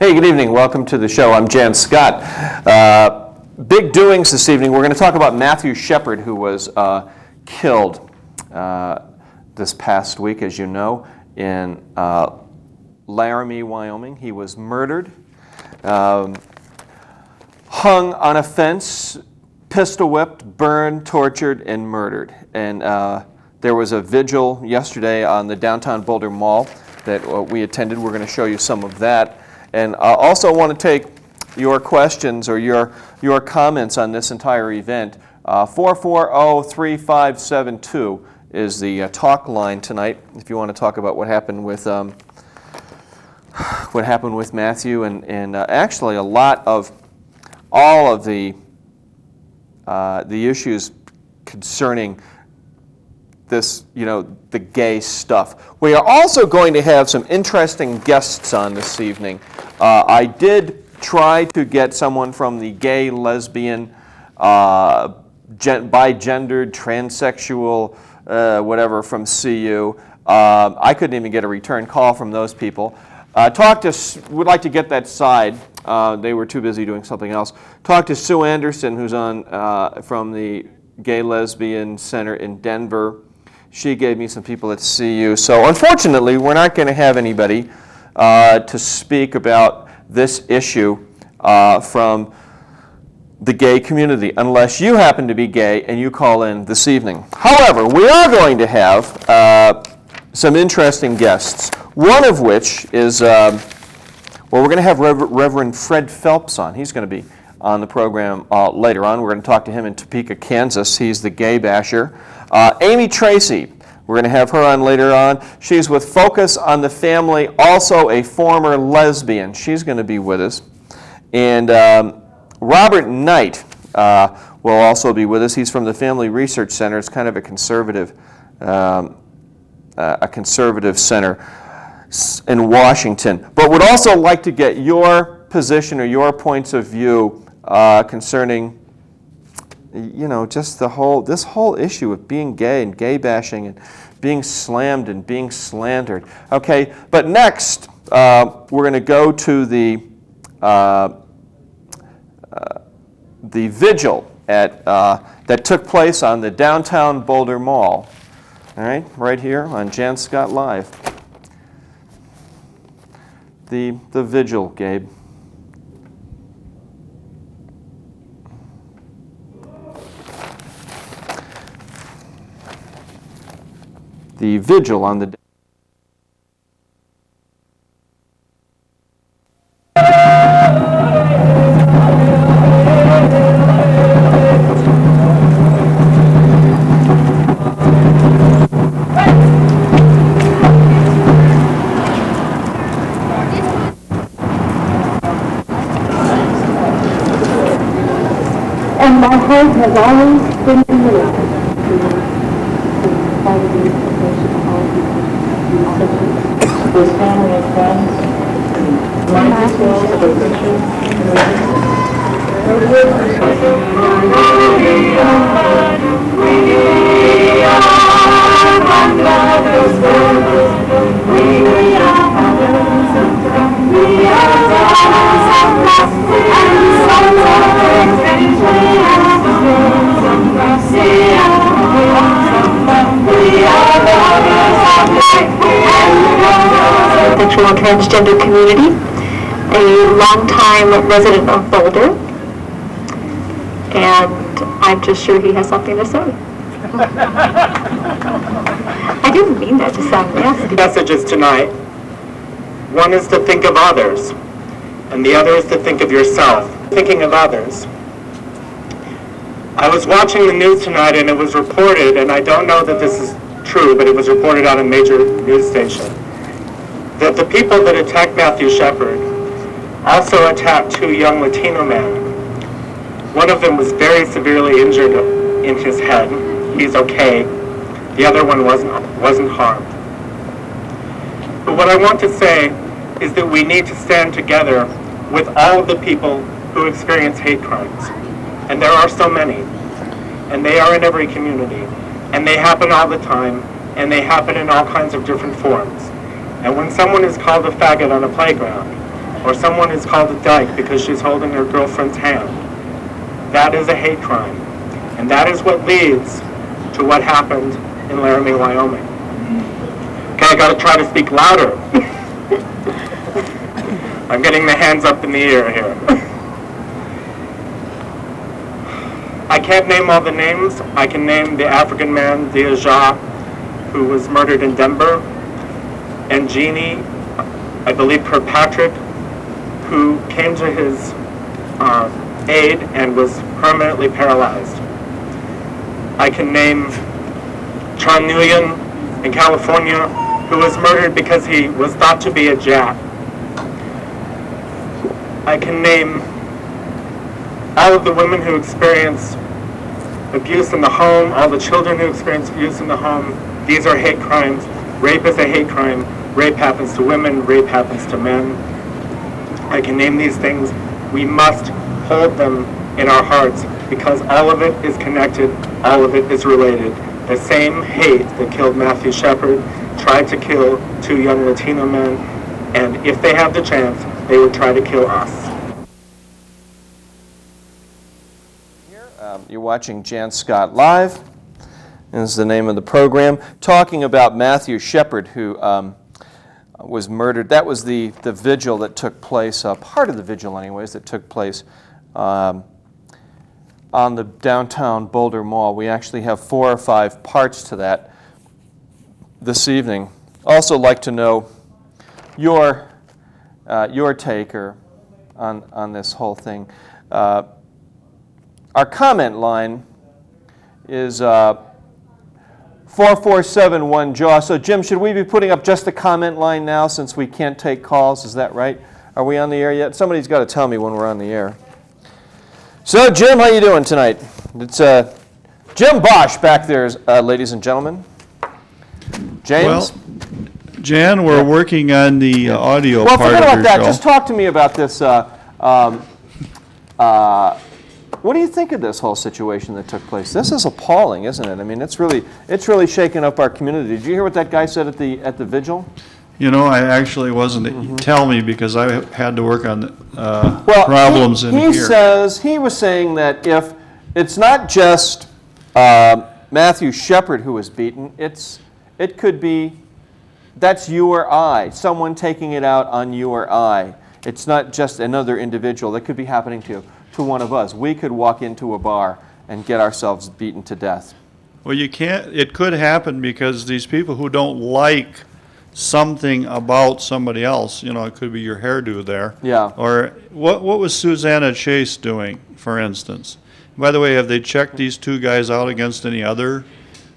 Hey, good evening. Welcome to the show. I'm Jann Scott. Big doings this evening. We're going to talk about Mathew Shepard, who was killed this past week, as you know, in Laramie, Wyoming. He was murdered, hung on a fence, pistol whipped, burned, tortured, and murdered. And there was a vigil yesterday on the downtown Boulder Mall that we attended. We're going to show you some of that. And I also want to take your questions or your comments on this entire event. 440-3572 is the talk line tonight. If you want to talk about what happened with Mathew and actually a lot of all of the issues concerning this, the gay stuff. We are also going to have some interesting guests on this evening. I did try to get someone from the gay, lesbian, bi-gendered, transsexual, whatever from CU. I couldn't even get a return call from those people. Would like to get that side. They were too busy doing something else. Talked to Sue Anderson, who's on from the Gay Lesbian Center in Denver. She gave me some people at CU. So unfortunately, we're not going to have anybody to speak about this issue from the gay community, unless you happen to be gay and you call in this evening. However, we are going to have some interesting guests, one of which is, we're going to have Reverend Fred Felps on. He's going to be on the program later on. We're going to talk to him in Topeka, Kansas. He's the gay basher. Amy Tracy, we're going to have her on later on. She's with Focus on the Family, also a former lesbian. She's going to be with us. And Robert Knight will also be with us. He's from the Family Research Center. It's kind of a conservative center in Washington. But would also like to get your position or your points of view concerning, just this whole issue of being gay and gay bashing and being slammed and being slandered. Okay, but next we're going to go to the vigil that took place on the downtown Boulder Mall. All right here on Jann Scott Live. The vigil, Gabe. The vigil on the and my heart has always been moved. His family and friends, Mathew Shepard, sexual and transgender community, a longtime resident of Boulder, and I'm just sure he has something to say. I didn't mean that to sound nasty. Messages tonight. One is to think of others, and the other is to think of yourself. Thinking of others. I was watching the news tonight, and it was reported, and I don't know that this is true, but it was reported on a major news station, that the people that attacked Mathew Shepard also attacked two young Latino men. One of them was very severely injured in his head. He's okay. The other one wasn't harmed. But what I want to say is that we need to stand together with all of the people who experience hate crimes. And there are so many. And they are in every community. And they happen all the time. And they happen in all kinds of different forms. And when someone is called a faggot on a playground, or someone is called a dyke because she's holding her girlfriend's hand. That is a hate crime. And that is what leads to what happened in Laramie, Wyoming. Okay, I gotta try to speak louder. I'm getting the hands up in the air here. I can't name all the names. I can name the African man, Deja, who was murdered in Denver, and Jeannie, I believe Kirkpatrick, who came to his aid and was permanently paralyzed. I can name John Nguyen in California, who was murdered because he was thought to be a Jap. I can name all of the women who experience abuse in the home, all the children who experience abuse in the home. These are hate crimes. Rape is a hate crime. Rape happens to women. Rape happens to men. I can name these things. We must hold them in our hearts because all of it is connected. All of it is related. The same hate that killed Mathew Shepard tried to kill 2 young Latino men, and if they had the chance, they would try to kill us. You're watching Jann Scott Live. This is the name of the program. Talking about Mathew Shepard, who was murdered. That was the vigil that took place, part of the vigil anyways, that took place on the downtown Boulder Mall. We actually have 4 or 5 parts to that this evening. Also like to know your take on this whole thing. Our comment line is 4471-JAW. So, Jim, should we be putting up just the comment line now since we can't take calls? Is that right? Are we on the air yet? Somebody's got to tell me when we're on the air. So, Jim, how you doing tonight? It's Jim Bosch back there, ladies and gentlemen. James? Well, Jann, we're working on the audio Well, part forget of about your that. show. Just talk to me about this. What do you think of this whole situation that took place? This is appalling, isn't it? I mean, it's really shaking up our community. Did you hear what that guy said at the vigil? You know, I actually wasn't. Tell me, because I had to work on He problems in here. He was saying that if it's not just Mathew Shepard who was beaten, it could be that's you or I, someone taking it out on you or I. It's not just another individual. That could be happening to one of us. We could walk into a bar and get ourselves beaten to death. Well, you can't. It could happen because these people who don't like something about somebody else, you know, it could be your hairdo there. Yeah. Or what was Susanna Chase doing, for instance? By the way, have they checked these 2 guys out against any other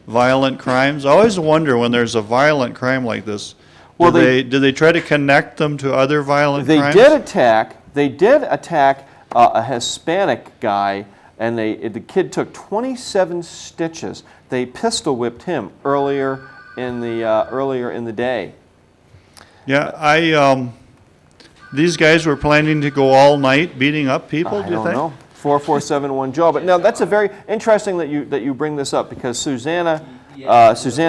violent crimes? I always wonder when there's a violent crime like this, Well, did they try to connect them to other violent crimes? They did attack a Hispanic guy, and the kid took 27 stitches. They pistol whipped him earlier in the day. Yeah, these guys were planning to go all night beating up people. Do you think? I don't know. 4471-JAW. But now that's a very interesting that you bring this up because Susanna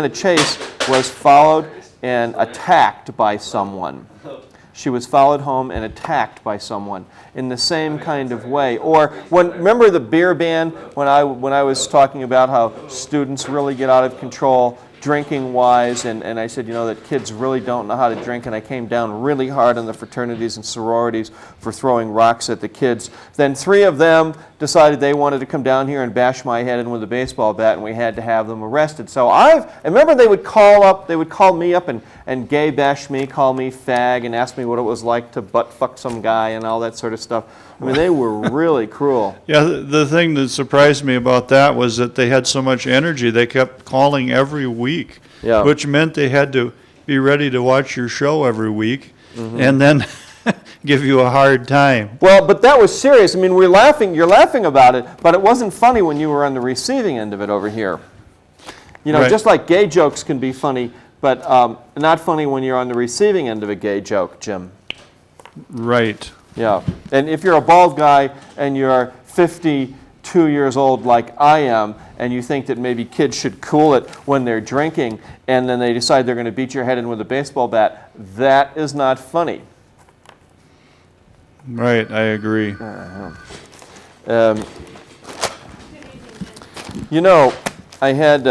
Chase was followed and attacked by someone. She was followed home and attacked by someone in the same kind of way. Or remember the beer ban when I was talking about how students really get out of control drinking wise, and I said, you know, that kids really don't know how to drink, and I came down really hard on the fraternities and sororities for throwing rocks at the kids. Then 3 of them decided they wanted to come down here and bash my head in with a baseball bat, and we had to have them arrested. So I remember they would call me up and gay bash me, call me fag, and ask me what it was like to butt fuck some guy and all that sort of stuff. I mean, they were really cruel. Yeah, the thing that surprised me about that was that they had so much energy. They kept calling every week, Yeah. which meant they had to be ready to watch your show every week and then give you a hard time. Well, but that was serious. I mean, you're laughing about it, but it wasn't funny when you were on the receiving end of it over here. You know, Right. just like gay jokes can be funny, but not funny when you're on the receiving end of a gay joke, Jim. Right. Yeah, and if you're a bald guy and you're 52 years old like I am, and you think that maybe kids should cool it when they're drinking, and then they decide they're going to beat your head in with a baseball bat, that is not funny. Right, I agree. You know, I had,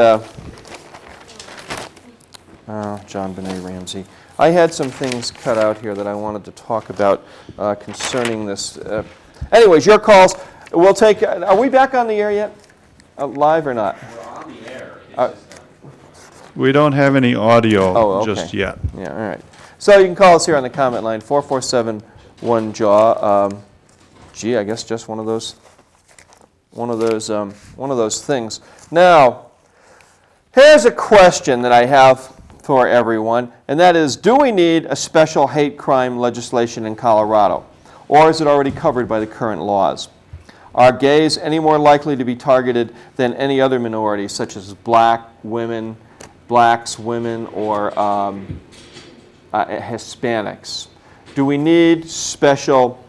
John Benet Ramsey. I had some things cut out here that I wanted to talk about concerning this. Anyways, your calls. We'll take, are we back on the air yet? Live or not? We're on the air. We don't have any audio Oh, okay. just yet. Yeah, all right. So you can call us here on the comment line, 447-1JAW. Gee, I guess just one of those things. Now, here's a question that I have for everyone, and that is, do we need a special hate crime legislation in Colorado, or is it already covered by the current laws? Are gays any more likely to be targeted than any other minority, such as blacks, women, or Hispanics? Do we need special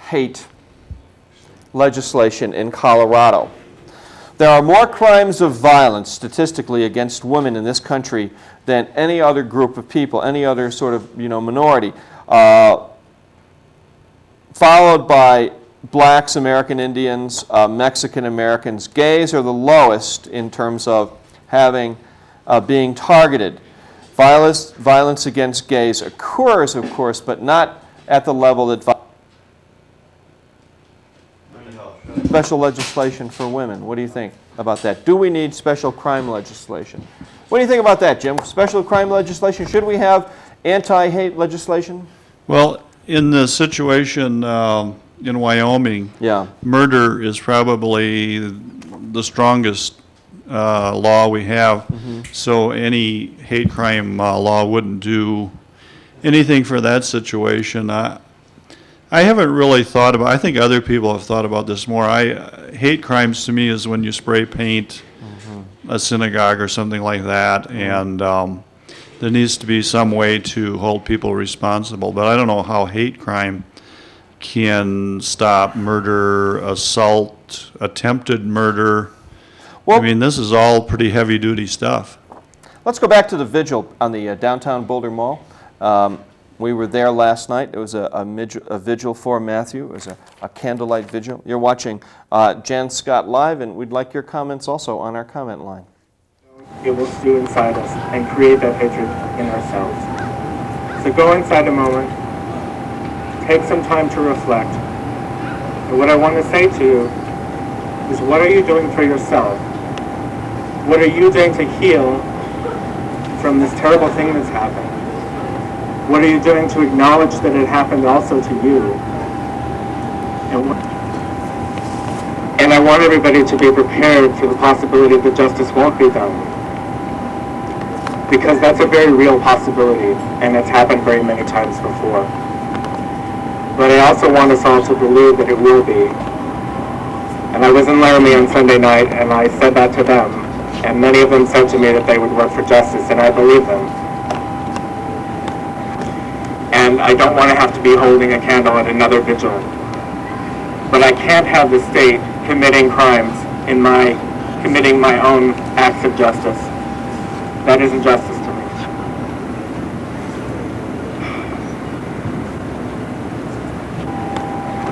hate legislation in Colorado? There are more crimes of violence statistically against women in this country than any other group of people, any other sort of minority, followed by blacks, American Indians, Mexican Americans. Gays are the lowest in terms of being targeted. Violence against gays occurs, of course, but not at the level that special legislation for women. What do you think about that? Do we need special crime legislation? What do you think about that, Jim? Special crime legislation? Should we have anti-hate legislation? Well, in the situation in Wyoming, murder is probably the strongest law we have. So any hate crime law wouldn't do anything for that situation. I haven't really thought about, I think other people have thought about this more. Hate crimes to me is when you spray paint a synagogue or something like that, and there needs to be some way to hold people responsible. But I don't know how hate crime can stop murder, assault, attempted murder. Well, I mean, this is all pretty heavy-duty stuff. Let's go back to the vigil on the downtown Boulder Mall. We were there last night. It was a vigil for Mathew. It was a candlelight vigil. You're watching Jann Scott live, and we'd like your comments also on our comment line. It will stew inside us and create that hatred in ourselves. So go inside a moment, take some time to reflect. And what I want to say to you is, what are you doing for yourself? What are you doing to heal from this terrible thing that's happened? What are you doing to acknowledge that it happened also to you? And I want everybody to be prepared for the possibility that justice won't be done. Because that's a very real possibility, and it's happened very many times before. But I also want us all to believe that it will be. And I was in Laramie on Sunday night, and I said that to them. And many of them said to me that they would work for justice, and I believe them. And I don't want to have to be holding a candle at another vigil. But I can't have the state committing crimes committing my own acts of justice. That isn't justice to me.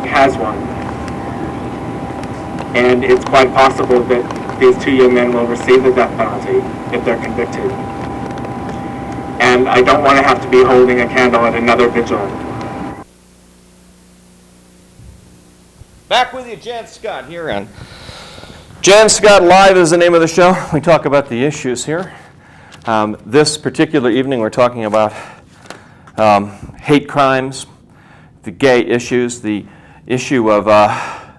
He has one. And it's quite possible that these two young men will receive the death penalty if they're convicted. And I don't want to have to be holding a candle at another vigil. Back with you, Jann Scott, here on Jann Scott Live is the name of the show. We talk about the issues here. This particular evening, we're talking about hate crimes, the gay issues, the issue of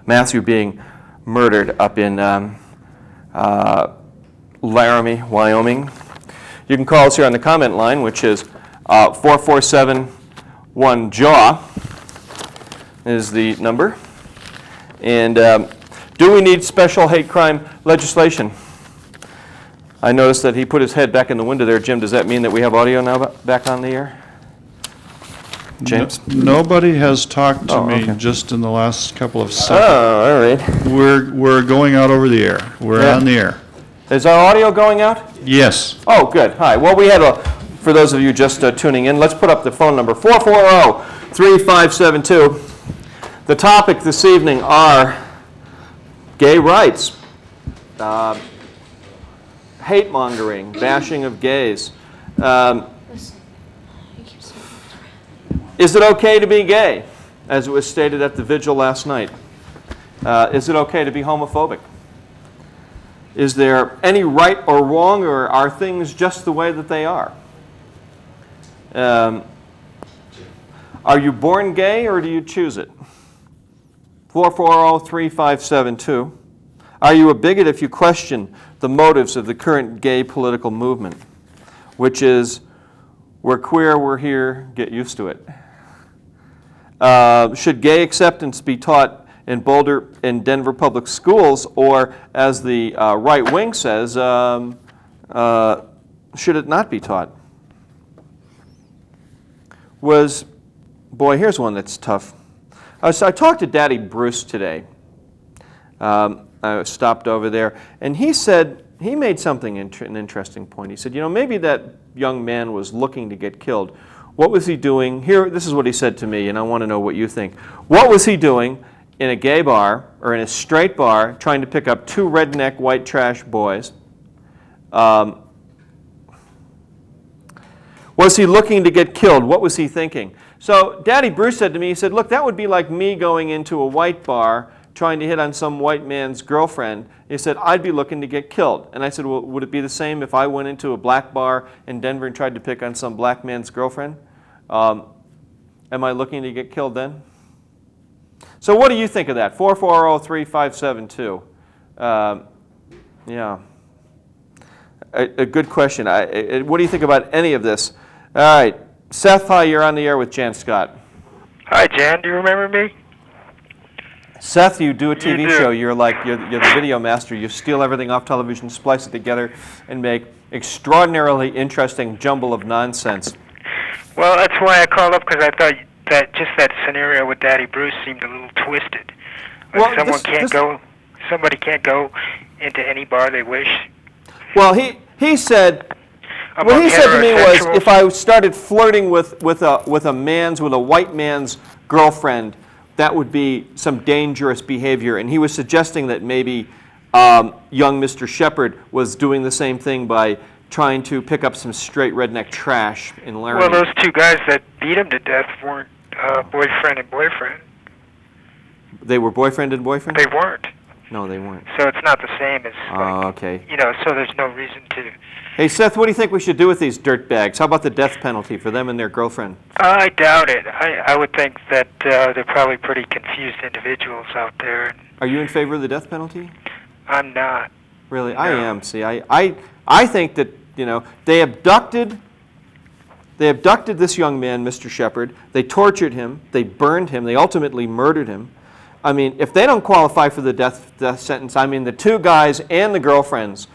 Mathew being murdered up in Laramie, Wyoming. You can call us here on the comment line, which is 447-1JAW is the number. And do we need special hate crime legislation? I noticed that he put his head back in the window there. Jim, does that mean that we have audio now back on the air? James? Nobody has talked to me okay. just in the last couple of seconds. Oh, all right. We're going out over the air. We're on the air. Is our audio going out? Yes. Oh, good. Hi. Well, we had for those of you just tuning in, let's put up the phone number, 3572. The topic this evening are gay rights, hate-mongering, bashing of gays. Is it okay to be gay, as it was stated at the vigil last night? Is it okay to be homophobic? Is there any right or wrong, or are things just the way that they are? Are you born gay, or do you choose it? 440-3572. Are you a bigot if you question the motives of the current gay political movement, which is, we're queer, we're here, get used to it? Should gay acceptance be taught in Boulder and Denver public schools, or, as the right wing says, should it not be taught? Boy, here's one that's tough. So I talked to Daddy Bruce today. I stopped over there, and he said, he made something, an interesting point. He said, maybe that young man was looking to get killed. What was he doing? Here, this is what he said to me, and I want to know what you think. What was he doing in a gay bar, or in a straight bar, trying to pick up two redneck white trash boys? Was he looking to get killed? What was he thinking? So Daddy Bruce said to me, he said, look, that would be like me going into a white bar trying to hit on some white man's girlfriend. He said, I'd be looking to get killed. And I said, well, would it be the same if I went into a black bar in Denver and tried to pick on some black man's girlfriend? Am I looking to get killed then? So what do you think of that? 440-3572. Yeah. A good question. What do you think about any of this? All right. Seth, hi, you're on the air with Jann Scott. Hi, Jann. Do you remember me? Seth, you do a TV You do. show. You're the video master. You steal everything off television, splice it together, and make extraordinarily interesting jumble of nonsense. Well, that's why I called up, because I thought that just that scenario with Daddy Bruce seemed a little twisted. Like Well, somebody can't go into any bar they wish. Well, he said. What Among he said to me was, heterosexuals. if I started flirting with a white man's girlfriend, that would be some dangerous behavior. And he was suggesting that maybe young Mr. Shepard was doing the same thing by trying to pick up some straight redneck trash in Laramie. Well, those two guys that beat him to death weren't boyfriend and boyfriend. They were boyfriend and boyfriend? They weren't. No, they weren't. So it's not the same as, Oh, okay. so there's no reason to... Hey, Seth, what do you think we should do with these dirtbags? How about the death penalty for them and their girlfriend? I doubt it. I would think that they're probably pretty confused individuals out there. Are you in favor of the death penalty? I'm not. Really? No. I am. See, I think that, they abducted this young man, Mr. Shepard. They tortured him. They burned him. They ultimately murdered him. I mean, if they don't qualify for the death sentence, I mean, the two guys and the girlfriends,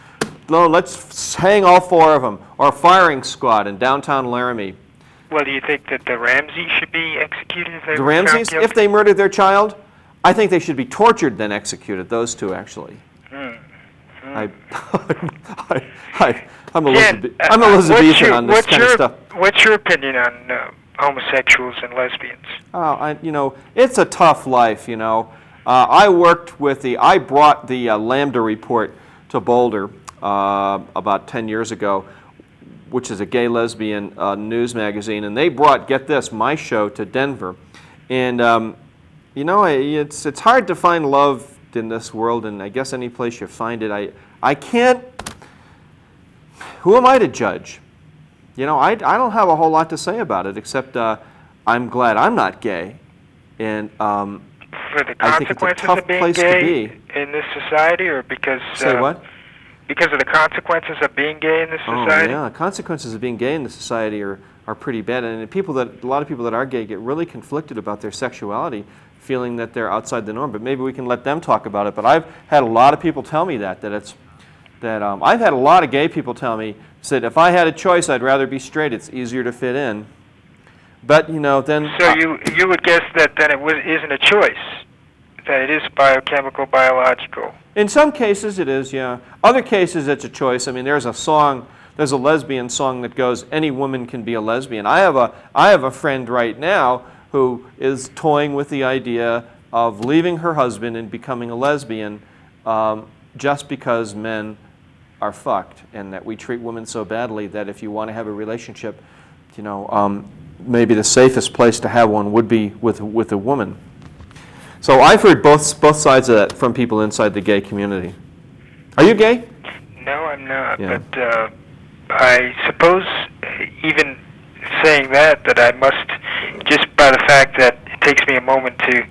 no, let's hang all four of them, or a firing squad in downtown Laramie. Well, do you think that the Ramseys should be executed if they The were found Ramseys, guilty? if they murdered their child, I think they should be tortured then executed, those two actually. I'm Elizabethan on this kind of stuff. What's your opinion on homosexuals and lesbians? It's a tough life, I brought the Lambda Report to Boulder about 10 years ago, which is a gay lesbian news magazine, and they brought, get this, my show to Denver. And, it's hard to find love in this world, and I guess any place you find it, I can't, who am I to judge? I don't have a whole lot to say about it, except I'm glad I'm not gay. And For the I think it's a consequences tough of being place to gay be. in this society, or because... Say what? Because of the consequences of being gay in this society? Oh, yeah. The consequences of being gay in this society are pretty bad. And a lot of people that are gay get really conflicted about their sexuality, feeling that they're outside the norm. But maybe we can let them talk about it. But I've had a lot of people tell me that I've had a lot of gay people tell me, said, if I had a choice, I'd rather be straight. It's easier to fit in. But, then... So you would guess that then it isn't a choice, that it is biochemical, biological. In some cases it is, yeah. Other cases it's a choice. I mean, there's a lesbian song that goes, any woman can be a lesbian. I have a friend right now who is toying with the idea of leaving her husband and becoming a lesbian just because men are fucked, and that we treat women so badly that if you want to have a relationship, you know, maybe the safest place to have one would be with a woman. So I've heard both sides of that from people inside the gay community. Are you gay? No, I'm not. Yeah. But I suppose even saying that I must, just by the fact that it takes me a moment to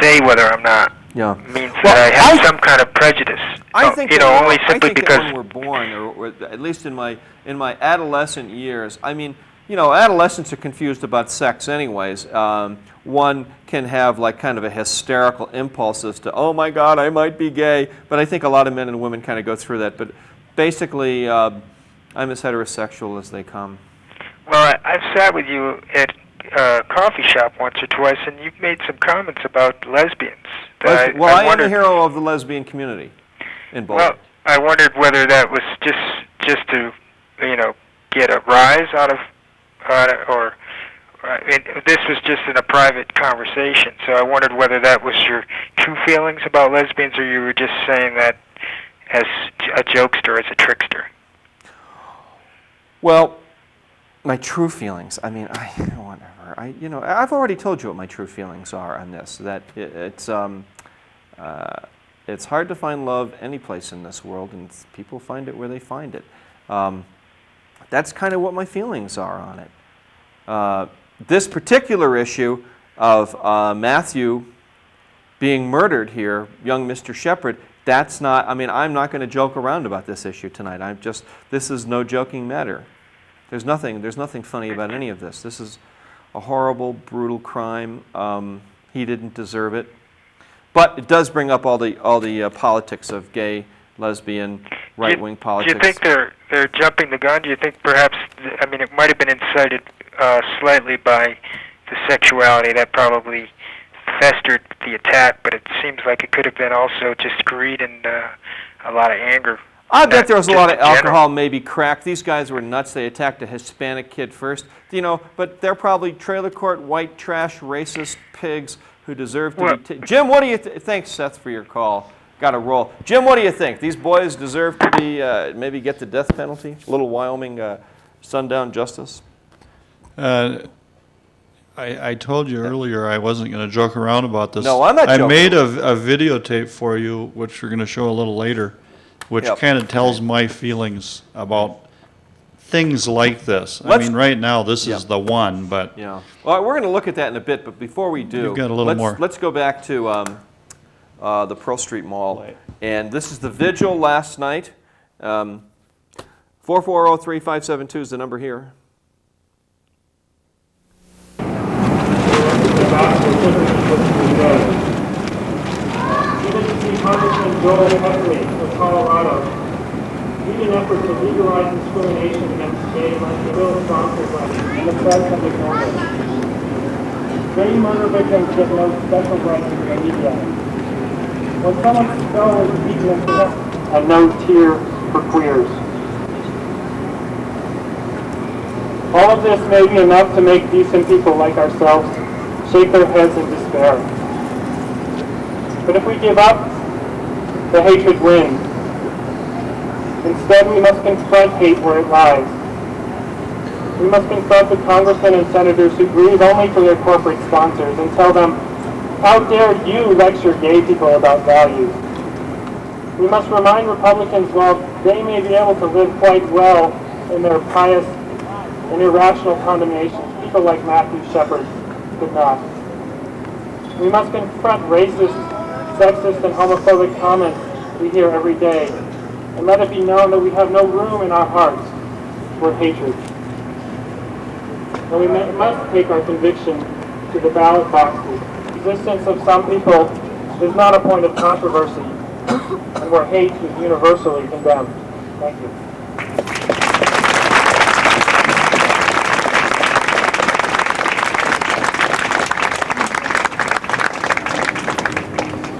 say whether I'm not, means that I have some kind of prejudice. I think only simply because that when we're born, or at least in my adolescent years, I mean, you know, adolescents are confused about sex anyways. One can have like kind of a hysterical impulse as to, oh my God, I might be gay. But I think a lot of men and women kind of go through that. But basically, I'm as heterosexual as they come. Well, I've sat with you at a coffee shop once or twice, and you've made some comments about lesbians. I am a hero of the lesbian community in Boulder. Well, I wondered whether that was just to, you know, get a rise out of, or this was just in a private conversation. So I wondered whether that was your true feelings about lesbians, or you were just saying that as a jokester, as a trickster. Well, my true feelings. I mean, whatever. I've already told you what my true feelings are on this. That it's hard to find love any place in this world, and people find it where they find it. That's kind of what my feelings are on it. This particular issue of Mathew being murdered here, young Mr. Shepard, that's not. I mean, I'm not going to joke around about this issue tonight. This is no joking matter. There's nothing funny about any of this. This is a horrible, brutal crime. He didn't deserve it, but it does bring up all the politics of gay, lesbian, right-wing politics. Do you think they're jumping the gun? Do you think perhaps? I mean, it might have been incited slightly by the sexuality that probably festered the attack, but it seems like it could have been also just greed and a lot of anger. I bet there was a lot of alcohol, maybe crack. These guys were nuts. They attacked a Hispanic kid first, but they're probably trailer court, white trash, racist pigs who deserve to be... Jim, what do you thanks, Seth, for your call. Got to roll. Jim, what do you think? These boys deserve to be, maybe get the death penalty? A little Wyoming sundown justice? I told you earlier I wasn't going to joke around about this. No, I'm not joking. I made a videotape for you, which we're going to show a little later, which kind of tells my feelings about things like this. I mean, right now this is the one, but... Yeah. Well, we're going to look at that in a bit, but before we do, you've got a little more. Let's go back to the Pearl Street Mall. And this is the vigil last night. 440-3572 is the number here. Congressman of Colorado, lead an effort to legalize discrimination against gay and bill sponsored by the President of Congress. Gay murder victims get no special rights in the media. When someone's skull is beaten into death, and no tear for queers. All of this may be enough to make decent people like ourselves shake their heads in despair. But if we give up, the hatred wins. Instead, we must confront hate where it lies. We must confront the congressmen and senators who grieve only for their corporate sponsors and tell them, how dare you lecture gay people about values? We must remind Republicans, while they may be able to live quite well in their pious and irrational condemnations, people like Mathew Shepard could not. We must confront racist, sexist, and homophobic comments we hear every day, and let it be known that we have no room in our hearts for hatred. And we must take our conviction to the ballot boxes. The existence of some people is not a point of controversy, and where hate is universally condemned. Thank you.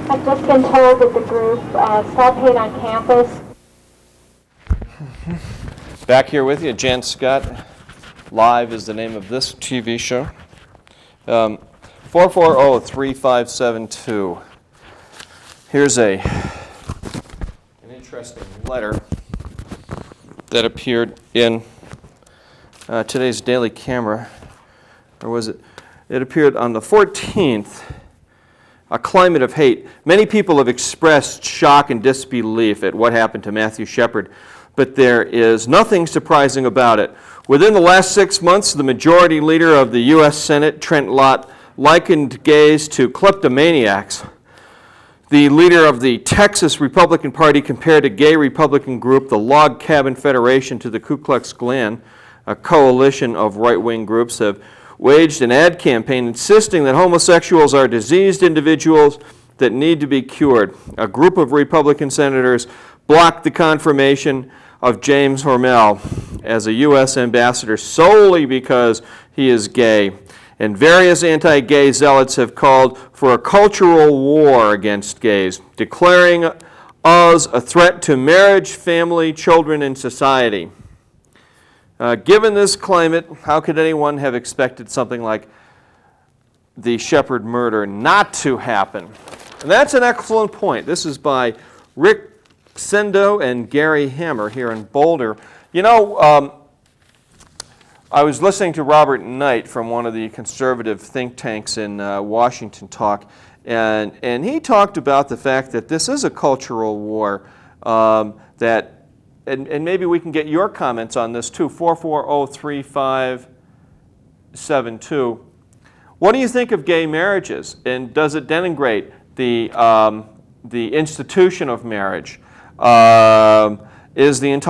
I've just been told that the group Stop Hate on Campus. Back here with you, Jann Scott. Live is the name of this TV show. 440-3572. Here's an interesting letter that appeared in today's Daily Camera, or was it? It appeared on the 14th. A climate of hate. Many people have expressed shock and disbelief at what happened to Mathew Shepard, but there is nothing surprising about it. Within the last 6 months, the majority leader of the U.S. Senate, Trent Lott, likened gays to kleptomaniacs. The leader of the Texas Republican Party compared a gay Republican group, the Log Cabin Federation, to the Ku Klux Klan. A coalition of right-wing groups have waged an ad campaign insisting that homosexuals are diseased individuals that need to be cured. A group of Republican senators blocked the confirmation of James Hormel as a U.S. ambassador solely because he is gay. And various anti-gay zealots have called for a cultural war against gays, declaring us a threat to marriage, family, children, and society. Given this climate, how could anyone have expected something like the Shepard murder not to happen? And that's an excellent point. This is by Rick Sendo and Gary Hammer here in Boulder. You know, I was listening to Robert Knight from one of the conservative think tanks in Washington talk, and he talked about the fact that this is a cultural war, and maybe we can get your comments on this too, 440-3572. What do you think of gay marriages, and does it denigrate the institution of marriage? Is there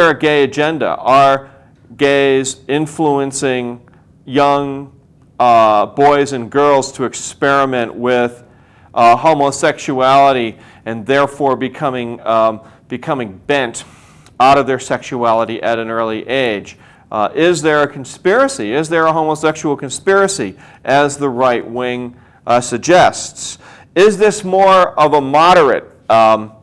a gay agenda? Are gays influencing young boys and girls to experiment with homosexuality and therefore becoming bent out of their sexuality at an early age? Is there a conspiracy? Is there a homosexual conspiracy, as the right wing suggests? Is this more of a moderate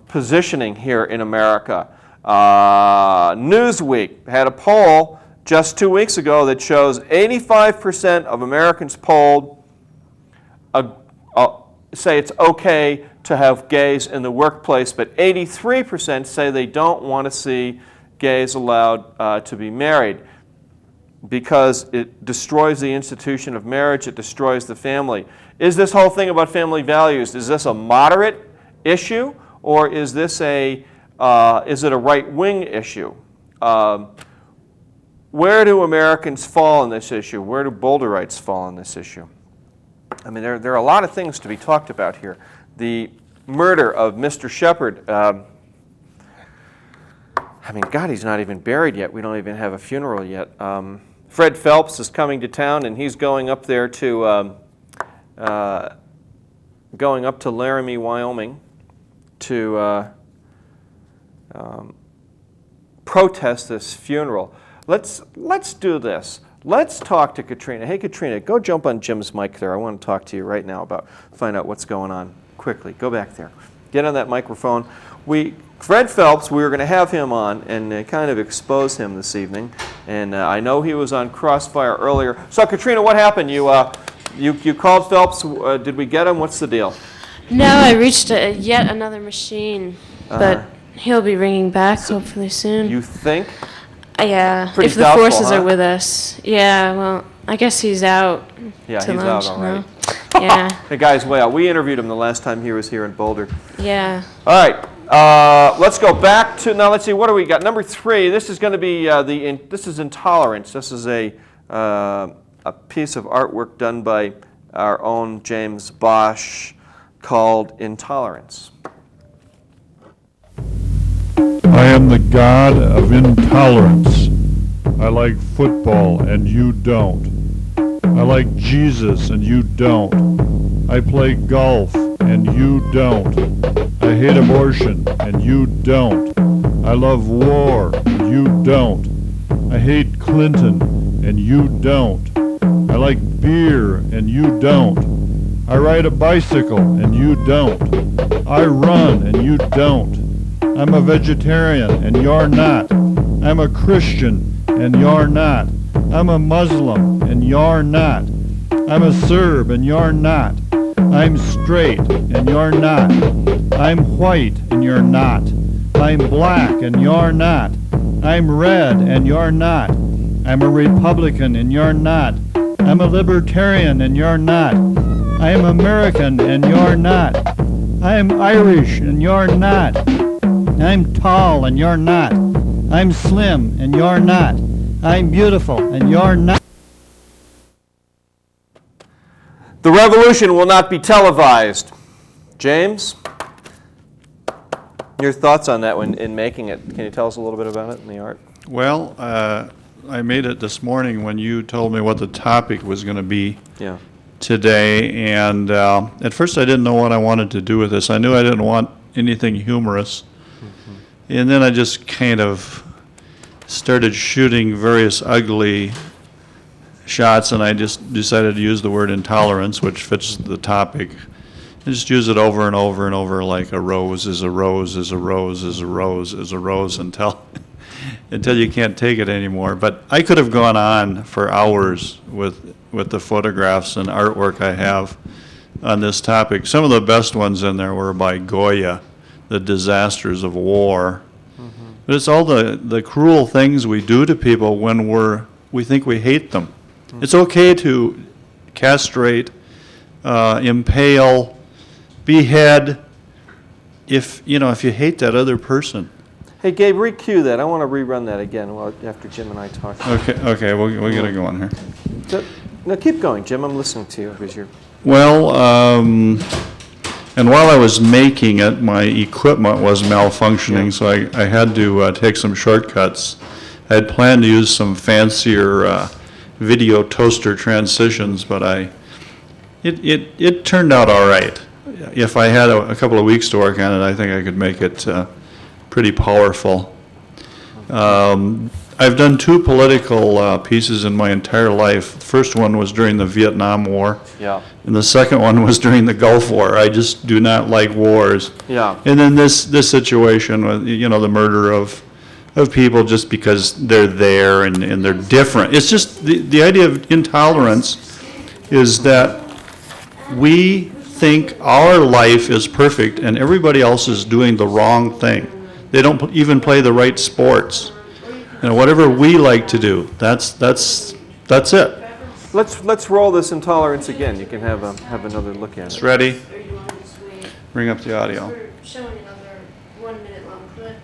positioning here in America? Newsweek had a poll just 2 weeks ago that shows 85% of Americans polled say it's okay to have gays in the workplace, but 83% say they don't want to see gays allowed to be married because it destroys the institution of marriage, it destroys the family. Is this whole thing about family values, is this a moderate issue, or is this is it a right-wing issue? Where do Americans fall in this issue? Where do Boulderites fall in this issue? I mean, there are a lot of things to be talked about here. The murder of Mr. Shepard, I mean, God, he's not even buried yet. We don't even have a funeral yet. Fred Felps is coming to town, and he's going up there to Laramie, Wyoming, to protest this funeral. Let's do this. Let's talk to Katrina. Hey, Katrina, go jump on Jim's mic there. I want to talk to you right now find out what's going on. Quickly, go back there. Get on that microphone. Fred Felps, we were going to have him on and kind of expose him this evening. And I know he was on Crossfire earlier. So, Katrina, what happened? You called Felps. Did we get him? What's the deal? No, I reached yet another machine, but he'll be ringing back hopefully soon. You think? Yeah, Pretty if the doubtful, forces huh? are with us. Yeah, well, I guess he's out Yeah, to he's lunch out already. now. Yeah, The guy's way out. We interviewed him the last time he was here in Boulder. yeah. All right, let's go back to, now let's see, what do we got? Number 3, this is going to be, this is Intolerance. This is a piece of artwork done by our own James Bosch called Intolerance. I am the god of intolerance. I like football and you don't. I like Jesus and you don't. I play golf and you don't. I hate abortion and you don't. I love war and you don't. I hate Clinton and you don't. I like beer and you don't. I ride a bicycle and you don't. I run and you don't. I'm a vegetarian and you're not. I'm a Christian and you're not. I'm a Muslim, and you're not. I'm a Serb, and you're not. I'm straight, and you're not. I'm white, and you're not. I'm black, and you're not. I'm red, and you're not. I'm a Republican, and you're not. I'm a Libertarian, and you're not. I am American, and you're not. I am Irish, and you're not. I'm tall, and you're not. I'm slim, and you're not. I'm beautiful, and you're not. The revolution will not be televised. James, your thoughts on that when in making it? Can you tell us a little bit about it in the art? Well, I made it this morning when you told me what the topic was going to be Yeah. today, and at first I didn't know what I wanted to do with this. I knew I didn't want anything humorous, and then I just kind of started shooting various ugly shots, and I just decided to use the word intolerance, which fits the topic. I just use it over and over and over, like a rose is a rose is a rose is a rose is a rose until you can't take it anymore. But I could have gone on for hours with the photographs and artwork I have on this topic. Some of the best ones in there were by Goya, the disasters of war. But it's all the cruel things we do to people when we think we hate them. It's okay to castrate, impale, behead, if you hate that other person. Hey, Gabe, re-cue that. I want to rerun that again after Jim and I talk. Okay, we gotta go on here. No, keep going, Jim. I'm listening to you because you're... Well, and while I was making it, my equipment was malfunctioning, so I had to take some shortcuts. I had planned to use some fancier video toaster transitions, but it turned out all right. If I had a couple of weeks to work on it, I think I could make it pretty powerful. I've done 2 political pieces in my entire life. The first one was during the Vietnam War, Yeah. and the second one was during the Gulf War. I just do not like wars. Yeah. And then this situation with the murder of people just because they're there and they're different. It's just the idea of intolerance is that we think our life is perfect and everybody else is doing the wrong thing. They don't even play the right sports. Whatever we like to do, that's it. Let's roll this intolerance again. You can have another look at It's it. ready. Bring up the audio. We're showing another 1 minute long clip.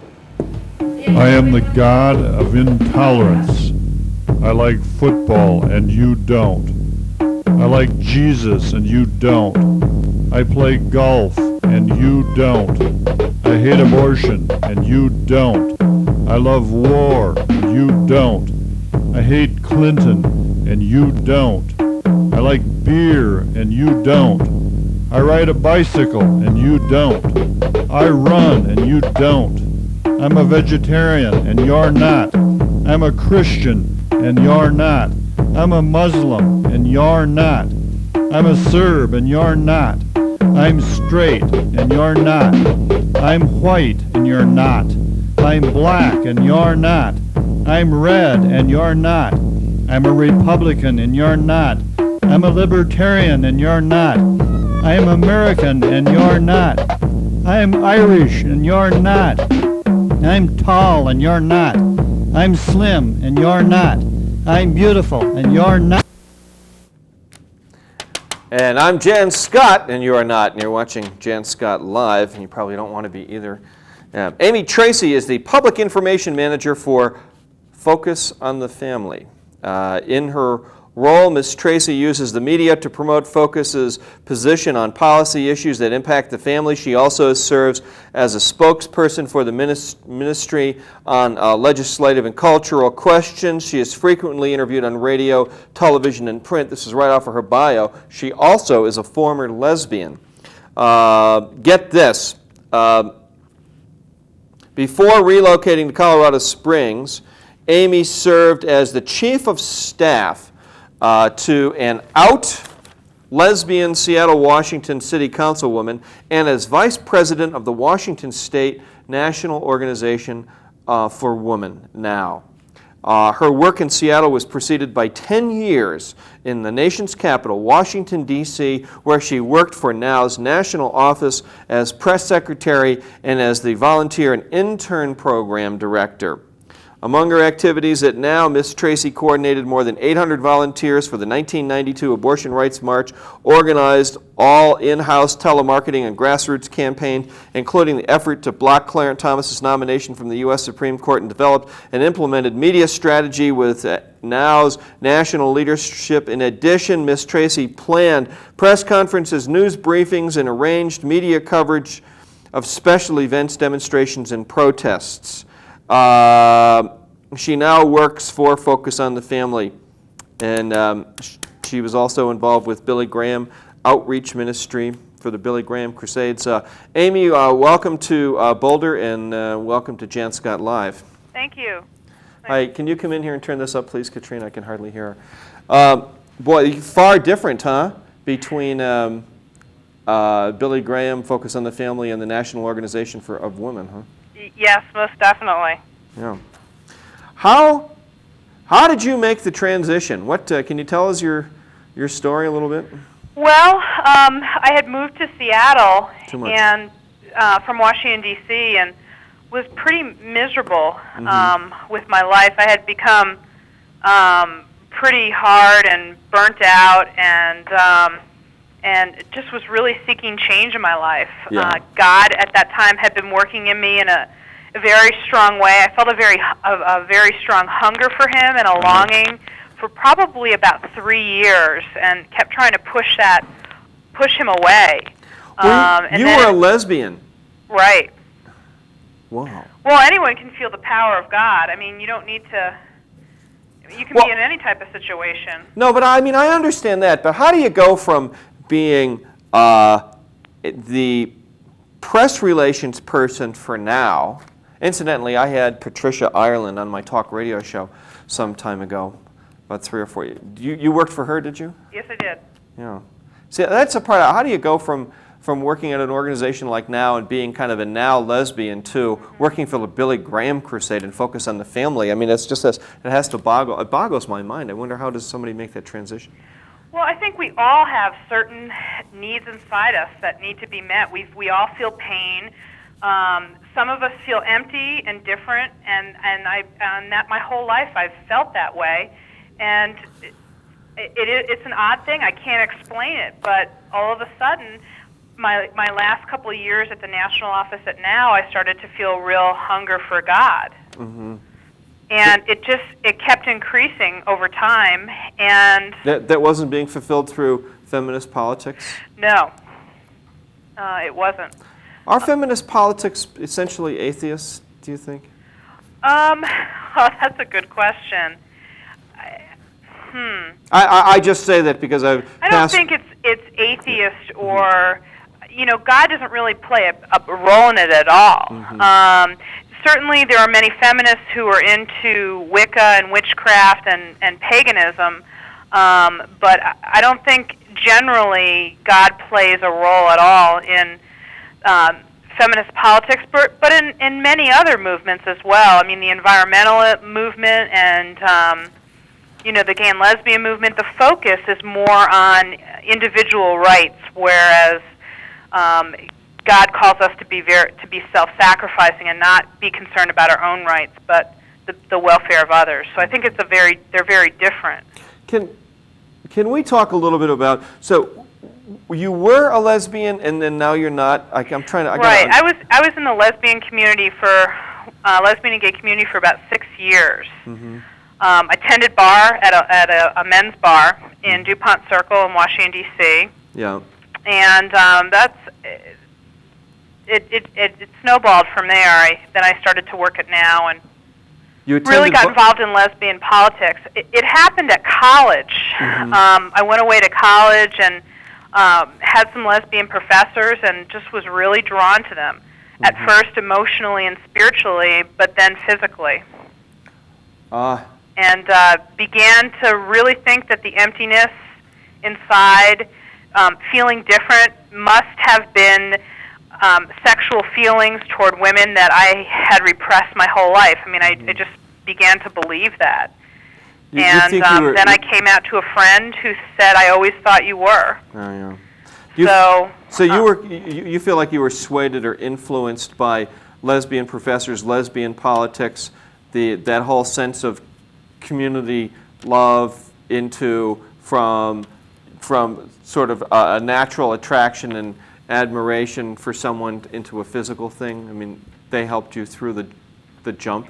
I am the God of intolerance. I like football and you don't. I like Jesus and you don't. I play golf and you don't. I hate abortion and you don't. I love war and you don't. I hate Clinton and you don't. I like beer and you don't. I ride a bicycle and you don't. I run and you don't. I'm a vegetarian and you're not. I'm a Christian and you're not. I'm a Muslim and you're not. I'm a Serb and you're not. I'm straight and you're not. I'm white and you're not. I'm black and you're not. I'm red and you're not. I'm a Republican and you're not. I'm a Libertarian and you're not. I am American and you're not. I am Irish and you're not. I'm tall and you're not. I'm slim and you're not. I'm beautiful and you're not. And I'm Jann Scott, and you are not. And you're watching Jann Scott live, and you probably don't want to be either. Amy Tracy is the Public Information Manager for Focus on the Family. In her role, Ms. Tracy uses the media to promote Focus's position on policy issues that impact the family. She also serves as a spokesperson for the ministry on legislative and cultural questions. She is frequently interviewed on radio, television, and print. This is right off of her bio. She also is a former lesbian. Get this. Before relocating to Colorado Springs, Amy served as the chief of staff to an out lesbian Seattle, Washington City Councilwoman and as vice president of the Washington State National Organization for Women Now. Her work in Seattle was preceded by 10 years in the nation's capital, Washington, D.C., where she worked for NOW's national office as press secretary and as the volunteer and intern program director. Among her activities at NOW, Miss Tracy coordinated more than 800 volunteers for the 1992 Abortion Rights March, organized all in-house telemarketing and grassroots campaign, including the effort to block Clarence Thomas's nomination from the U.S. Supreme Court, and developed and implemented media strategy with NOW's national leadership. In addition, Miss Tracy planned press conferences, news briefings, and arranged media coverage of special events, demonstrations, and protests. She now works for Focus on the Family, and she was also involved with Billy Graham Outreach Ministry for the Billy Graham Crusades. Amy, welcome to Boulder, and welcome to Jann Scott Live. Thank you. Hi, can you come in here and turn this up, please, Katrina? I can hardly hear her. Boy, far different, huh, between Billy Graham, Focus on the Family, and the National Organization of Women, huh? Yes, most definitely. Yeah. How did you make the transition? What can you tell us your story a little bit? Well, I had moved to Seattle and from Washington, D.C., and was pretty miserable with my life. I had become pretty hard and burnt out, and just was really seeking change in my life. Yeah. God at that time had been working in me in a very strong way. I felt a very strong hunger for Him and a longing for probably about 3 years, and kept trying to push Him away. Well, you were a lesbian. Right. Wow. Well, anyone can feel the power of God. I mean, you don't need to. You can be in any type of situation. No, but I mean, I understand that. But how do you go from being the press relations person for NOW? Incidentally, I had Patricia Ireland on my talk radio show some time ago, about 3 or 4 years. You worked for her, did you? Yes, I did. Yeah. See, that's a part of how do you go from working at an organization like NOW and being kind of a NOW lesbian to working for the Billy Graham Crusade and Focus on the Family? I mean, it boggles my mind. I wonder, how does somebody make that transition? Well, I think we all have certain needs inside us that need to be met. We all feel pain. Some of us feel empty and different, and that my whole life I've felt that way. And it's an odd thing. I can't explain it, but all of a sudden, my last couple of years at the national office at NOW, I started to feel real hunger for God. Mm-hmm. And it kept increasing over time. And that wasn't being fulfilled through feminist politics? No, it wasn't. Are feminist politics essentially atheists, do you think? Oh, that's a good question. I just say that because I don't think it's atheist or, God doesn't really play a role in it at all. Mm-hmm. Certainly there are many feminists who are into Wicca and witchcraft and paganism, but I don't think generally God plays a role at all in feminist politics, but in many other movements as well. I mean, the environmental movement and the gay and lesbian movement, the focus is more on individual rights, whereas God calls us to be self-sacrificing and not be concerned about our own rights, but the welfare of others. So I think they're very different. Can we talk a little bit about, so you were a lesbian and then now you're not? I was in the lesbian community lesbian and gay community for about 6 years. Mm-hmm. I attended bar at a men's bar in DuPont Circle in Washington, D.C. Yeah. And it snowballed from there. Then I started to work at NOW and really got involved in lesbian politics. It happened at college. Mm-hmm. I went away to college and had some lesbian professors and just was really drawn to them. Mm-hmm. At first emotionally and spiritually, but then physically. And began to really think that the emptiness inside, feeling different, must have been sexual feelings toward women that I had repressed my whole life. I mean, I just began to believe that. You And think you were- then I came out to a friend who said, "I always thought you were." Oh, yeah. So you feel like you were swayed or influenced by lesbian professors, lesbian politics, that whole sense of community love from sort of a natural attraction and admiration for someone into a physical thing? I mean, they helped you through the jump?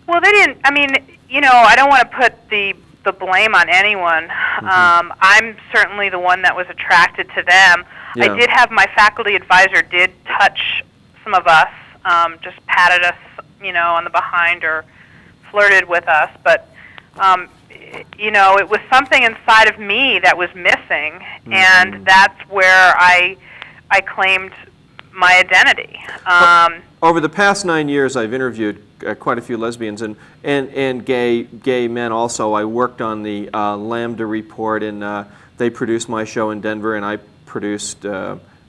Well, they didn't. I mean, I don't want to put the blame on anyone. I'm certainly the one that was attracted to them. Yeah. I did have my faculty advisor did touch some of us, just patted us, on the behind or flirted with us, but it was something inside of me that was missing, and that's where I claimed my identity. Over the past 9 years, I've interviewed quite a few lesbians and gay men also. I worked on the Lambda Report, and they produced my show in Denver, and I produced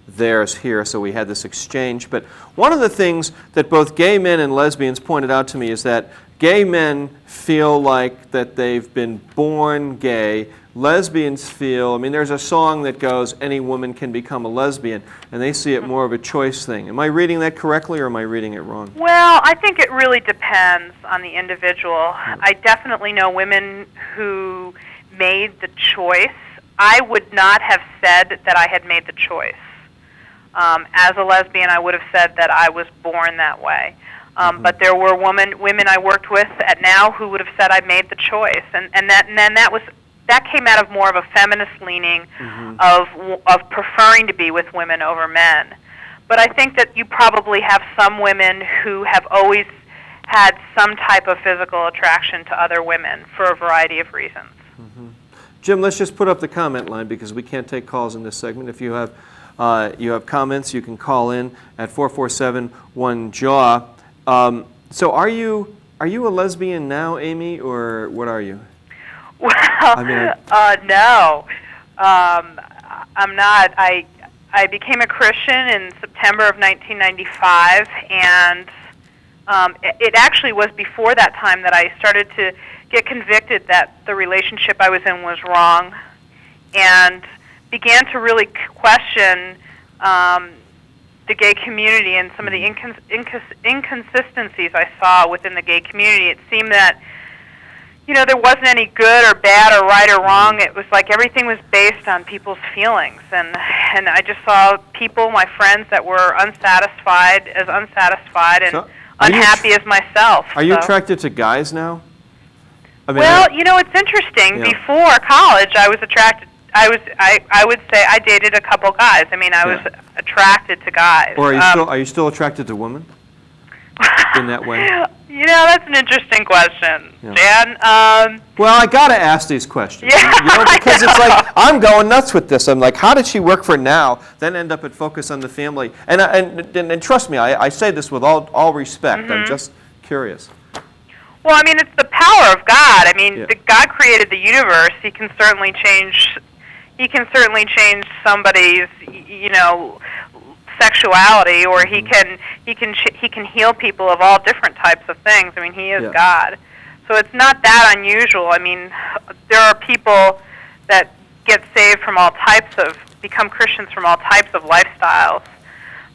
theirs here, so we had this exchange. But one of the things that both gay men and lesbians pointed out to me is that gay men feel like that they've been born gay. Lesbians feel, I mean, there's a song that goes, any woman can become a lesbian, and they see it more of a choice thing. Am I reading that correctly, or am I reading it wrong? Well, I think it really depends on the individual. I definitely know women who made the choice. I would not have said that I had made the choice. As a lesbian, I would have said that I was born that way. But there were women I worked with at Now who would have said I made the choice, and then that came out of more of a feminist leaning of preferring to be with women over men. But I think that you probably have some women who have always had some type of physical attraction to other women for a variety of reasons. Jim, let's just put up the comment line because we can't take calls in this segment. If you have comments, you can call in at 447-1JAW. So are you a lesbian now, Amy, or what are you? Well, no, I'm not. I became a Christian in September of 1995, and it actually was before that time that I started to get convicted that the relationship I was in was wrong, and began to really question the gay community and some of the inconsistencies I saw within the gay community. It seemed that there wasn't any good or bad or right or wrong. It was like everything was based on people's feelings. And I just saw people, my friends, that were unsatisfied and So, unhappy as myself. Are you attracted to guys now? I mean, well, it's interesting. Yeah. Before college, I was attracted. I would say I dated a couple guys. I mean, I was attracted to guys. Or are you still attracted to women in that way? That's an interesting question, Jann. Well, I got to ask these questions. Yeah, because it's like, I'm going nuts with this. I'm like, how did she work for Now, then end up at Focus on the Family? And trust me, I say this with all respect. I'm just curious. Well, I mean, it's the power of God. I mean, God created the universe. He can certainly change somebody's, sexuality, or he can heal people of all different types of things. I mean, he is God. So it's not that unusual. I mean, there are people that get saved from become Christians from all types of lifestyles.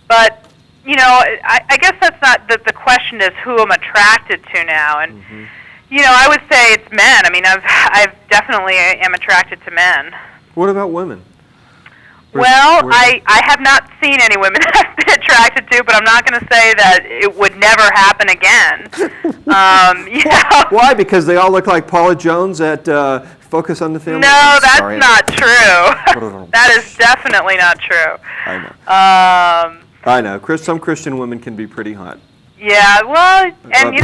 But, I guess that's not, the question is who I'm attracted to now. And, I would say it's men. I mean, I've definitely am attracted to men. What about women? Well, I have not seen any women I've been attracted to, but I'm not going to say that it would never happen again. Why? Because they all look like Paula Jones at Focus on the Family? No, that's not true. That is definitely not true. I know. Some Christian women can be pretty hot. Yeah, well, and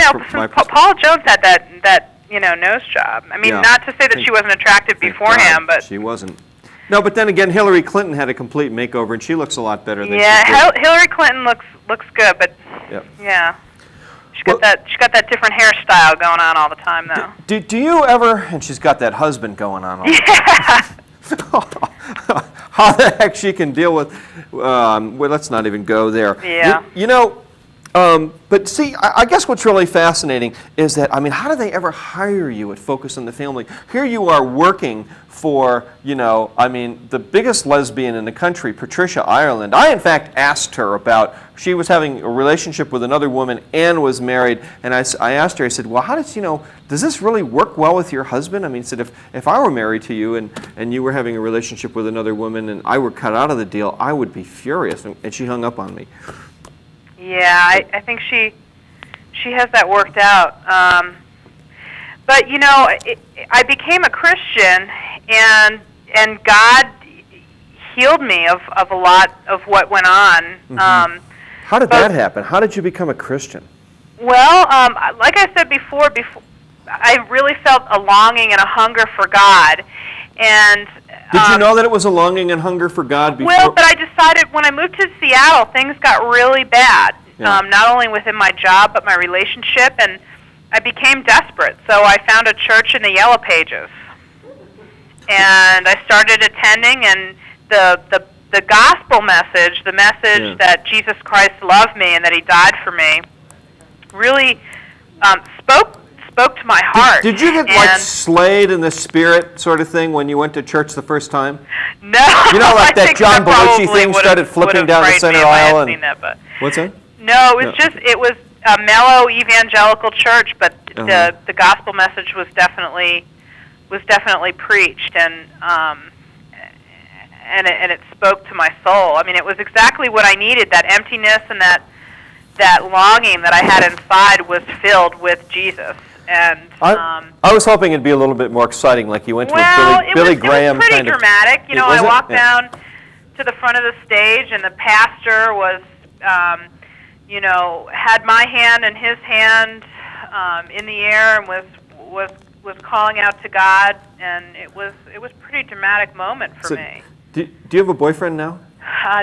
Paula Jones had that nose job. I mean, not to say that she wasn't attractive beforehand, but she wasn't. No, but then again, Hillary Clinton had a complete makeover, and she looks a lot better than she did. Hillary Clinton looks good, but she got that different hairstyle going on all the time, though. Do you ever? And she's got that husband going on all the time. How the heck she can deal with? Well, let's not even go there. Yeah. But see, I guess what's really fascinating is that, I mean, how do they ever hire you at Focus on the Family? Here you are working for, you know, I mean, the biggest lesbian in the country, Patricia Ireland. I, in fact, asked her about, she was having a relationship with another woman and was married, and I asked her, I said, well, how does, you know, does this really work well with your husband? I mean, I said, if I were married to you and you were having a relationship with another woman and I were cut out of the deal, I would be furious. And she hung up on me. Yeah, I think she has that worked out. But, you know, I became a Christian, and God healed me of a lot of what went on. Mm-hmm. How did that happen? How did you become a Christian? Well, like I said before, I really felt a longing and a hunger for God. And did you know that it was a longing and hunger for God before? Well, but I decided when I moved to Seattle, things got really bad. Yeah. Not only within my job, but my relationship, and I became desperate. So I found a church in the Yellow Pages, and I started attending. And the gospel message, the message that Jesus Christ loved me and that He died for me, really spoke to my heart. Did you get like slayed in the spirit sort of thing when you went to church the first time? No. You know, like that John Belushi thing started flipping down the center aisle and what's that? No, it was a mellow evangelical church, but the gospel message was definitely preached, and it spoke to my soul. I mean, it was exactly what I needed. That emptiness and that longing that I had inside was filled with Jesus. And I was hoping it'd be a little bit more exciting, like you went to a Billy Graham it was pretty kind of dramatic. You know, I walked down to the front of the stage, and the pastor was, you know, had my hand and his hand in the air, and was calling out to God, and it was a pretty dramatic moment for me. Do you have a boyfriend now?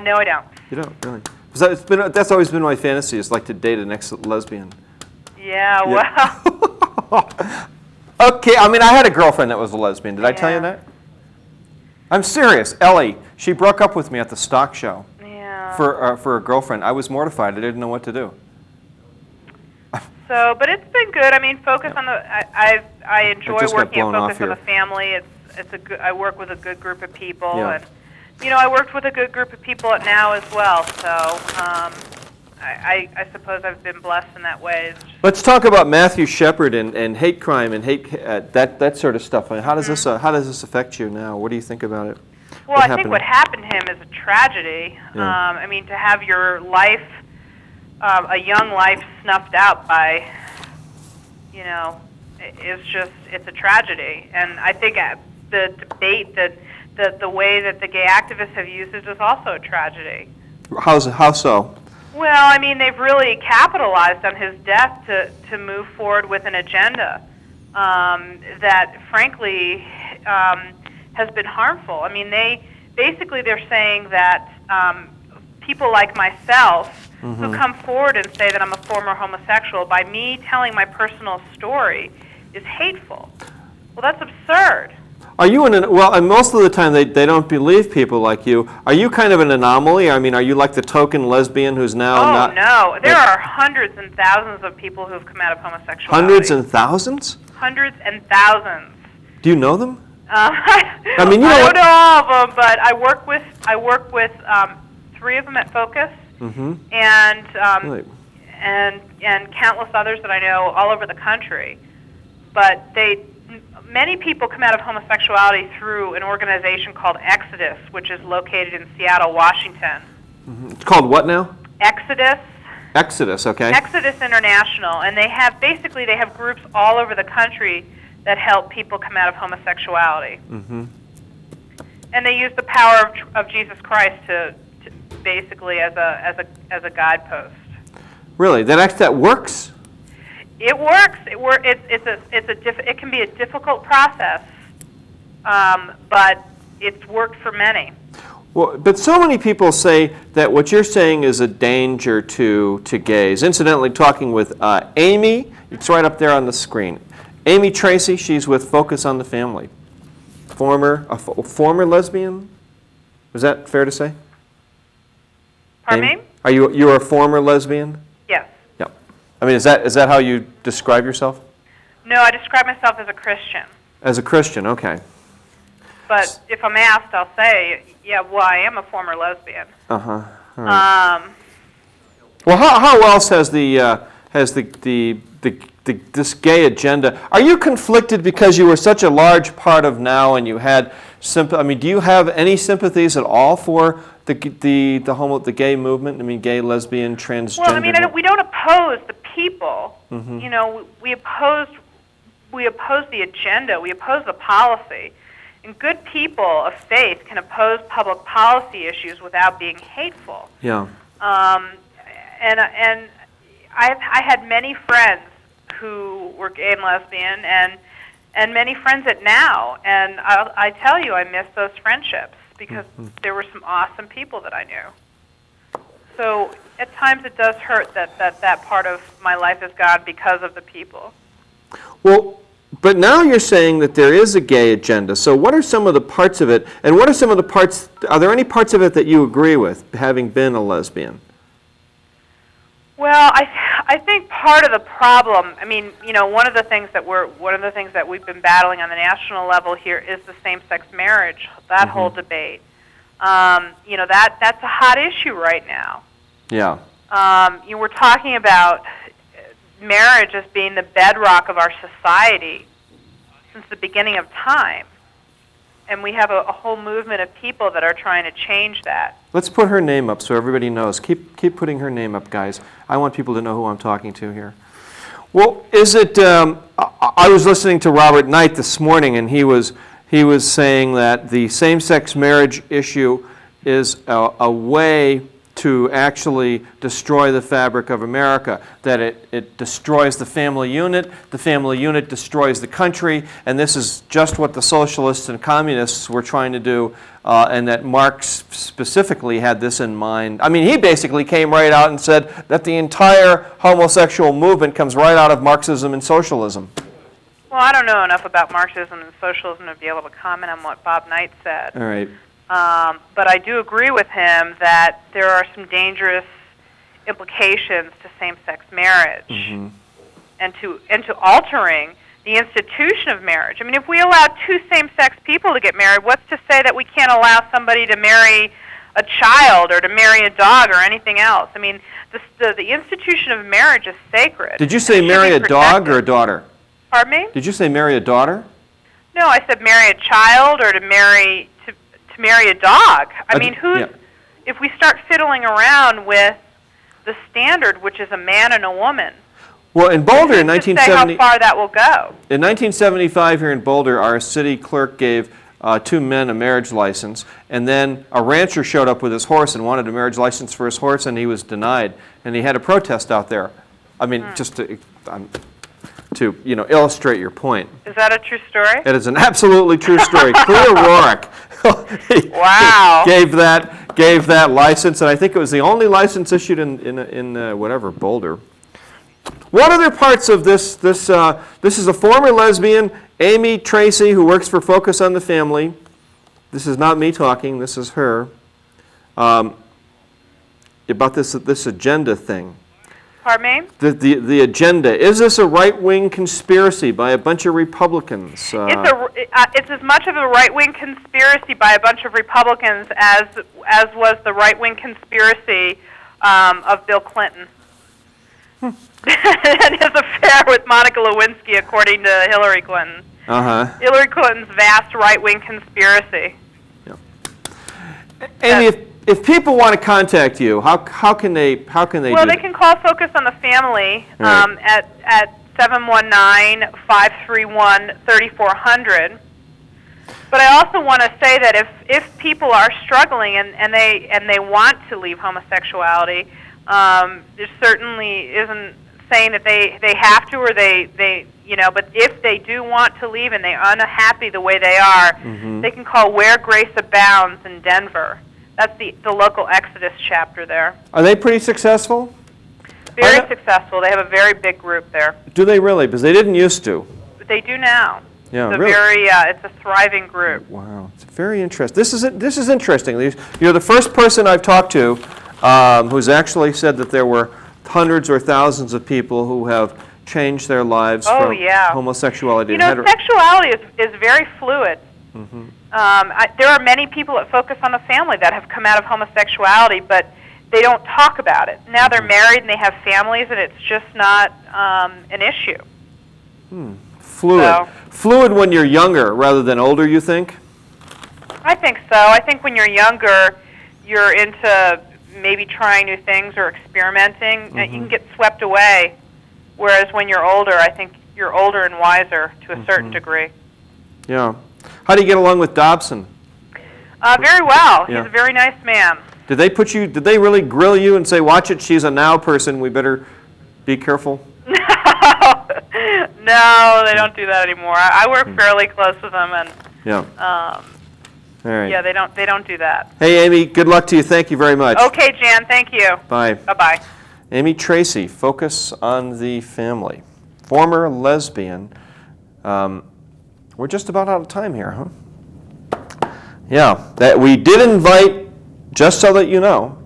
No, I don't. You don't really? Because that's always been my fantasy, is like to date an ex-lesbian. Yeah, well. Okay, I mean, I had a girlfriend that was a lesbian. Did I tell you that? I'm serious. Ellie, she broke up with me at the stock show. Yeah. For a girlfriend. I was mortified. I didn't know what to do. So, but it's been good. I mean, focus on the. I enjoy working at Focus on the Family. I work with a good group of people, and you know, I worked with a good group of people at Now as well. So, I suppose I've been blessed in that way. Let's talk about Mathew Shepard and hate crime and hate that sort of stuff. I mean, how does this affect you now? What do you think about it? Well, I think what happened to him is a tragedy. Yeah. I mean, to have your life, a young life, snuffed out by, you know, it's a tragedy. And I think the debate that the way that the gay activists have used it is also a tragedy. How so? Well, I mean, they've really capitalized on his death to move forward with an agenda that, frankly, has been harmful. I mean, they're saying that people like myself who come forward and say that I'm a former homosexual, by me telling my personal story, is hateful. Well, that's absurd. Are you and most of the time they don't believe people like you. Are you kind of an anomaly? I mean, are you like the token lesbian who's now not? Oh, no. There are hundreds and thousands of people who have come out of homosexuality. Hundreds and thousands? Hundreds and thousands. Do you know them? I mean, I don't know all of them, but I work with 3 of them at Focus, and countless others that I know all over the country. But many people come out of homosexuality through an organization called Exodus, which is located in Seattle, Washington. It's called what now? Exodus. Exodus, okay. Exodus International, and they have groups all over the country that help people come out of homosexuality. And they use the power of Jesus Christ to basically as a guidepost. Really, that works? It works. It can be a difficult process, but it's worked for many. Well, but so many people say that what you're saying is a danger to gays. Incidentally, talking with Amy, it's right up there on the screen. Amy Tracy, she's with Focus on the Family. Former lesbian? Is that fair to say? Pardon me? You're a former lesbian? Yes. I mean, is that how you describe yourself? No, I describe myself as a Christian. As a Christian, okay. But if I'm asked, I'll say, yeah, well, I am a former lesbian. Uh-huh. All right. Well, how else has this gay agenda? Are you conflicted because you were such a large part of Now and you had I mean, do you have any sympathies at all for the gay movement? I mean, gay, lesbian, transgender. Well, I mean, we don't oppose the people. Mm-hmm. You know, we oppose the agenda. We oppose the policy. And good people of faith can oppose public policy issues without being hateful. Yeah. And I had many friends who were gay and lesbian, and many friends at Now, and I tell you, I miss those friendships because there were some awesome people that I knew. So at times it does hurt that part of my life is gone because of the people. Well, but now you're saying that there is a gay agenda. So what are some of the parts of it, and what are some of the parts, are there any parts of it that you agree with, having been a lesbian? Well, I think part of the problem, I mean, you know, one of the things that we've been battling on the national level here is the same-sex marriage, that whole debate. You know, that's a hot issue right now. Yeah. You know, we're talking about marriage as being the bedrock of our society since the beginning of time. And we have a whole movement of people that are trying to change that. Let's put her name up so everybody knows. Keep putting her name up, guys. I want people to know who I'm talking to here. Well, is it? I was listening to Robert Knight this morning, and he was saying that the same-sex marriage issue is a way to actually destroy the fabric of America, that it destroys the family unit destroys the country, and this is just what the socialists and communists were trying to do, and that Marx specifically had this in mind. I mean, he basically came right out and said that the entire homosexual movement comes right out of Marxism and socialism. Well, I don't know enough about Marxism and socialism to be able to comment on what Bob Knight said. All right. But I do agree with him that there are some dangerous implications to same-sex marriage and to altering the institution of marriage. I mean, if we allow two same-sex people to get married, what's to say that we can't allow somebody to marry a child or to marry a dog or anything else? I mean, the institution of marriage is sacred. Did you say marry a dog or a daughter? Pardon me? Did you say marry a daughter? No, I said marry a child or to marry a dog. I mean, if we start fiddling around with the standard, which is a man and a woman. Well, in Boulder in 1970, how far that will go. In 1975 here in Boulder, our city clerk gave two men a marriage license, and then a rancher showed up with his horse and wanted a marriage license for his horse, and he was denied, and he had a protest out there. I mean, just to illustrate your point. Is that a true story? It is an absolutely true story. Clear Rourke wow. gave that license, and I think it was the only license issued in Boulder. What other parts of this is a former lesbian, Amy Tracy, who works for Focus on the Family. This is not me talking, this is her. About this agenda thing. Pardon me? The agenda. Is this a right-wing conspiracy by a bunch of Republicans? It's as much of a right-wing conspiracy by a bunch of Republicans as was the right-wing conspiracy of Bill Clinton. And his affair with Monica Lewinsky, according to Hillary Clinton. Hillary Clinton's vast right-wing conspiracy. Yeah. Amy, if people want to contact you, how can they do that? Well, they can call Focus on the Family at 719-531-3400. But I also want to say that if people are struggling and they want to leave homosexuality, there certainly isn't saying that they have to or they but if they do want to leave and they're unhappy the way they are, they can call Where Grace Abounds in Denver. That's the local Exodus chapter there. Are they pretty successful? Very successful. They have a very big group there. Do they really? Because they didn't used to. But they do now. Yeah, it's really. It's a thriving group. Wow, it's very interesting. This is interesting. You're the first person I've talked to who's actually said that there hundreds or thousands of people who have changed their lives Oh, from yeah. homosexuality You to know, sexuality is very fluid. Mhm. There are many people that focus on the family that have come out of homosexuality, but they don't talk about it. Now they're married and they have families, and it's just not an issue. Fluid. So- Fluid when you're younger rather than older, you think? I think so. I think when you're younger, you're into maybe trying new things or experimenting, and you can get swept away. Whereas when you're older, I think you're older and wiser to a certain degree. Yeah. How do you get along with Dobson? Very well. Yeah. He's a very nice man. Did they really grill you and say, watch it, she's a now person, we better be careful? No, they don't do that anymore. I work fairly close with them, and Yeah. All right. yeah, they don't do that. Hey, Amy, good luck to you. Thank you very much. Okay, Jann, thank you. Bye. Bye-bye. Amy Tracy, Focus on the Family. Former lesbian. We're just about out of time here, huh? Yeah, that we did invite, just so that you know,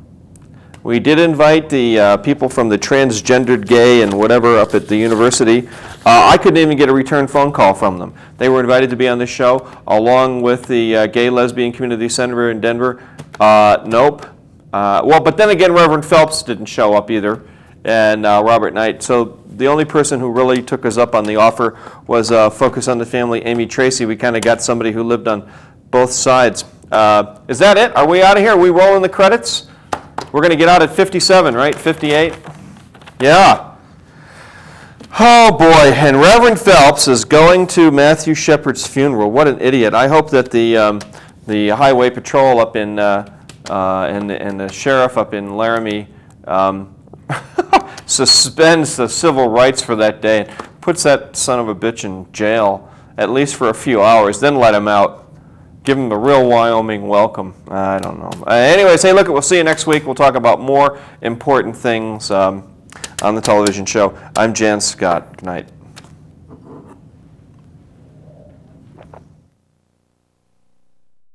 we did invite the people from the transgendered gay and whatever up at the university. I couldn't even get a return phone call from them. They were invited to be on the show, along with the gay lesbian community center in Denver. Nope. Well, but then again, Reverend Felps didn't show up either, and Robert Knight. So the only person who really took us up on the offer was Focus on the Family, Amy Tracy. We kind of got somebody who lived on both sides. Is that it? Are we out of here? Are we rolling the credits? We're going to get out at 57, right? 58? Yeah. Oh, boy. And Reverend Felps is going to Mathew Shepard's funeral. What an idiot. I hope that the highway patrol up in and the sheriff up in Laramie suspends the civil rights for that day and puts that son of a bitch in jail, at least for a few hours, then let him out. Give him the real Wyoming welcome. I don't know. Anyways, hey, look, we'll see you next week. We'll talk about more important things on the television show. I'm Jann Scott. Good night.